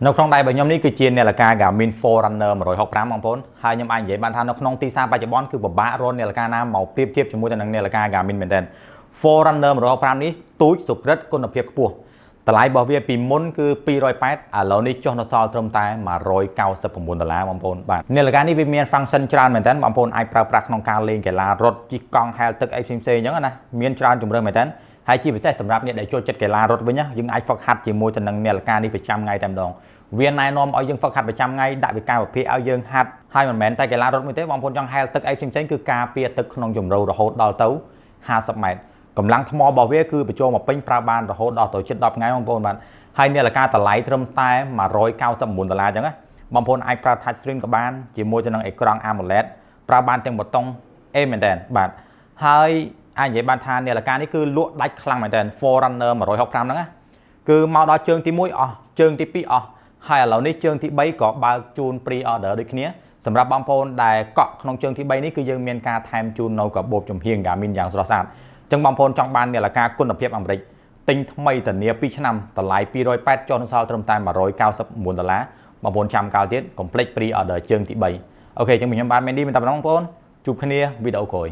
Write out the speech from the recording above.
នៅក្នុងដៃរបស់ខ្ញុំនេះគឺជានាឡិកា Garmin Forerunner 165បងប្អូនហើយខ្ញុំអាចនិយាយបានថានៅក្នុងទីផ្សារបច្ចុប្បន្នគឺពិបាករកនាឡិកាណាមកប្រៀបធៀបជាមួយទៅនឹងនាឡិកា Garmin មែនទែន Forerunner 165នេះទូចសុក្រិតគុណភាពខ្ពស់តម្លៃរបស់វាពីមុនគឺ280ឥឡូវនេះចុះនៅសល់ត្រឹមតែ$199បងប្អូនបាទនាឡិកានេះវាមាន function ច្រើនមែនទែនបងប្អូនអាចប្រើប្រាស់ក្នុងការលេងកីឡារត់ជិះកង់ហែលទឹកអីផ្សេងៗអញ្ចឹងណាមានច្រើនជម្រើសមែនទែនហើយជាពិសេសសម្រាប់អ្នកដែលចូលចិត្តកីឡារត់វិញយើងអាចហ្វឹកហាត់ជាមួយទៅនឹងនាឡិកានេះប្រចាំថ្ងៃតែម្ដងវាណែនាំឲ្យយើងហ្វឹកហាត់ប្រចាំថ្ងៃដាក់វិការប្រភេទឲ្យយើងហាត់ហើយមិនមែនតែកីឡារត់មួយទេបងប្អូនចង់ហែលទឹកអីផ្សេងៗគឺការពារទឹកក្នុងជម្រៅរហូតដល់ទៅ50ម៉ែត្រកម្លាំងថ្មរបស់វាគឺបញ្ចូលមកពេញប្រើបានរហូតដល់ទៅជិត10ថ្ងៃបងប្អូនបាទហើយនាឡិកាតម្លៃត្រឹមតែ$199អញ្ចឹងណាបងប្អូនអាចប្រើ touch screen ក៏បានជាមួយទៅនឹងអេក្រង់ AMOLED ប្រើបានទាំងប៊ូតុងអេមែនតើបាទហើយអាចនិយាយបានថានាឡិកានេះគឺលក់ដាច់ខ្លាំងមែនតើ Forerunner 165ហ្នឹងណាគឺមកដល់ជើងទី1អស់ជើងទី2អស់ហើយឥឡូវនេះជើងទី3ក៏បើកជូន pre order ដូចគ្នាសម្រាប់បងប្អូនដែលកក់ក្នុងជើងទី3នេះគឺយើងមានការថែមជូននៅកាបូបចំហៀង Garmin យ៉ាងស្រស់ស្អាតអញ្ចឹងបងប្អូនចង់បាននាឡិកាគុណភាពអាមេរិកទិញថ្មីធានា2ឆ្នាំតម្លៃ280ចុះនៅសល់ត្រឹមតែ$199បងប្អូនចាំកាលទៀតកុំភ្លេច pre order ជើងទី3អូខេអញ្ចឹងខ្ញុំបាទ Mandy មានតែប៉ុណ្ណឹងបងប្អូនជួបគ្នាវីដេអូក្រោយ